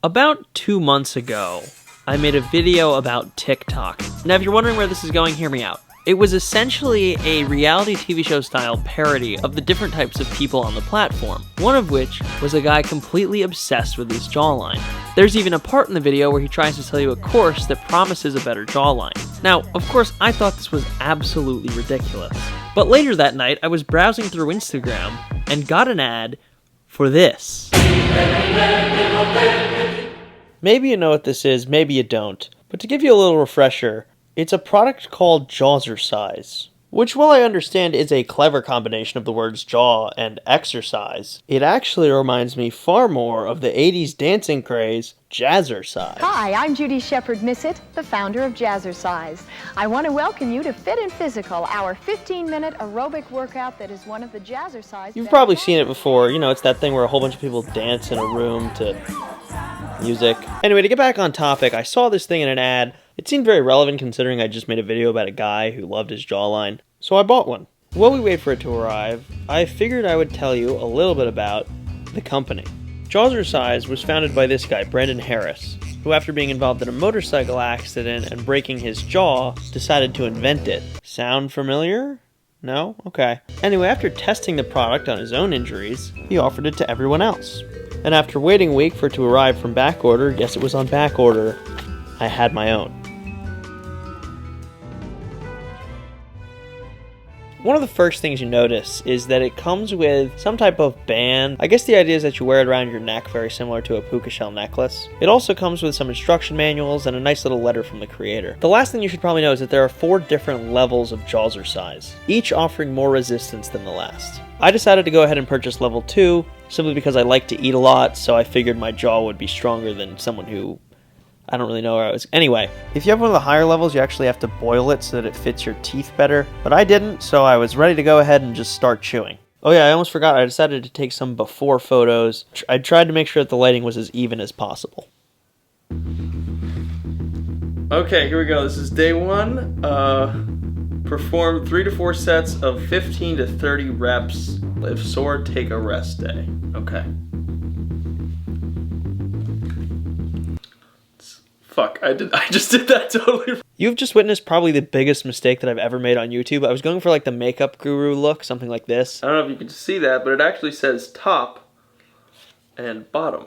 About 2 months ago, I made a video about TikTok. Now, if you're wondering where this is going, hear me out. It was essentially a reality TV show style parody of the different types of people on the platform, one of which was a guy completely obsessed with his jawline. There's even a part in the video where he tries to sell you a course that promises a better jawline. Now, of course, I thought this was absolutely ridiculous. But later that night, I was browsing through Instagram and got an ad for this. Maybe you know what this is, maybe you don't. But to give you a little refresher, it's a product called Jawzrsize, which, while I understand is a clever combination of the words jaw and exercise, it actually reminds me far more of the 80s dancing craze, Jawzrsize. Hi, I'm Judy Shepard-Missett, the founder of Jawzrsize. I want to welcome you to Fit and Physical, our 15-minute aerobic workout that is one of the Jawzrsize. You've probably seen it before. You know, it's that thing where a whole bunch of people dance in a room to music. Anyway, to get back on topic, I saw this thing in an ad. It seemed very relevant considering I just made a video about a guy who loved his jawline, so I bought one. While we wait for it to arrive, I figured I would tell you a little bit about the company. Jawzrsize was founded by this guy, Brandon Harris, who after being involved in a motorcycle accident and breaking his jaw, decided to invent it. Sound familiar? No? Okay. Anyway, after testing the product on his own injuries, he offered it to everyone else. And after waiting a week for it to arrive from back order, yes, it was on back order, I had my own. One of the first things you notice is that it comes with some type of band. I guess the idea is that you wear it around your neck, very similar to a puka shell necklace. It also comes with some instruction manuals and a nice little letter from the creator. The last thing you should probably know is that there are 4 different levels of Jawzrsize, each offering more resistance than the last. I decided to go ahead and purchase level 2, simply because I like to eat a lot, so I figured my jaw would be stronger than someone who I don't really know where I was. Anyway, if you have one of the higher levels, you actually have to boil it so that it fits your teeth better. But I didn't, so I was ready to go ahead and just start chewing. Oh yeah, I almost forgot. I decided to take some before photos. I tried to make sure that the lighting was as even as possible. Okay, here we go. This is day 1. Perform 3 to 4 sets of 15 to 30 reps. If sore, take a rest day. Okay. Fuck, I just did that totally. You've just witnessed probably the biggest mistake that I've ever made on YouTube. I was going for like the makeup guru look, something like this. I don't know if you can see that, but it actually says top and bottom.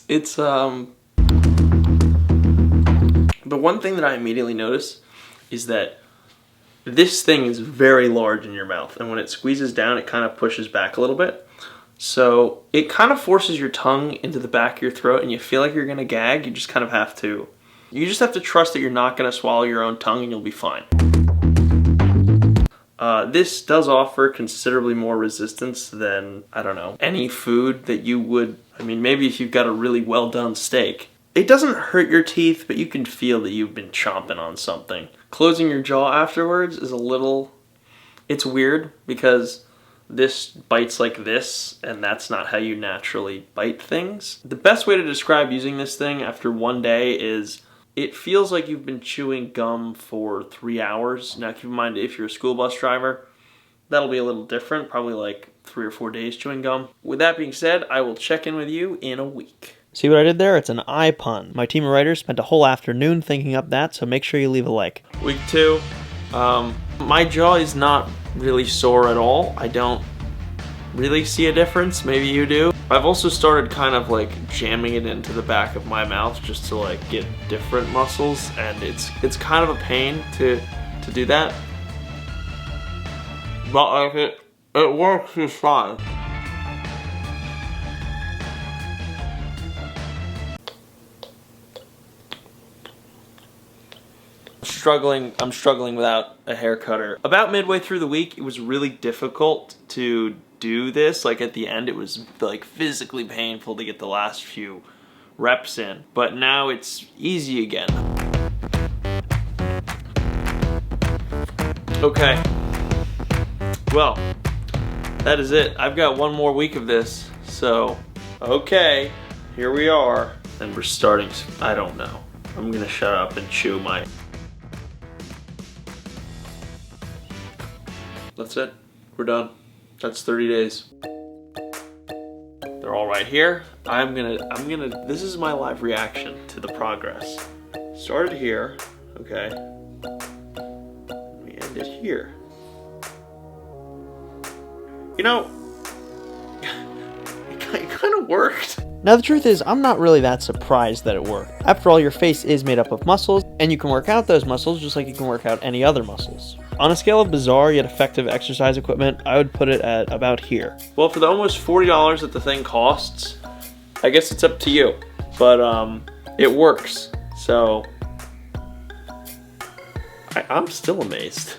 It's the one thing that I immediately notice is that this thing is very large in your mouth, and when it squeezes down, it kind of pushes back a little bit. So it kind of forces your tongue into the back of your throat, and you feel like you're gonna gag. You just kind of have to, trust that you're not gonna swallow your own tongue, and you'll be fine. This does offer considerably more resistance than, I don't know, any food that you would, maybe if you've got a really well done steak. It doesn't hurt your teeth, but you can feel that you've been chomping on something. Closing your jaw afterwards is it's weird because this bites like this, and that's not how you naturally bite things. The best way to describe using this thing after one day is it feels like you've been chewing gum for 3 hours. Now keep in mind, if you're a school bus driver, that'll be a little different, probably like 3 or 4 days chewing gum. With that being said, I will check in with you in a week. See what I did there? It's an eye pun. My team of writers spent a whole afternoon thinking up that, so make sure you leave a like. Week 2. My jaw is not really sore at all. I don't really see a difference. Maybe you do. I've also started kind of like jamming it into the back of my mouth just to like get different muscles, and it's kind of a pain to do that. But like it works just fine. I'm struggling without a hair cutter. About midway through the week, it was really difficult to do this. Like at the end, it was like physically painful to get the last few reps in. But now it's easy again. Okay. Well, that is it. I've got one more week of this. So, okay, here we are. And we're starting, I don't know. I'm gonna shut up and chew my That's it. We're done. That's 30 days. They're all right here. This is my live reaction to the progress. Started here, okay. We ended here. You know, it kind of worked. Now the truth is, I'm not really that surprised that it worked. After all, your face is made up of muscles, and you can work out those muscles just like you can work out any other muscles. On a scale of bizarre yet effective exercise equipment, I would put it at about here. Well, for the almost $40 that the thing costs, I guess it's up to you. But it works, so I'm still amazed.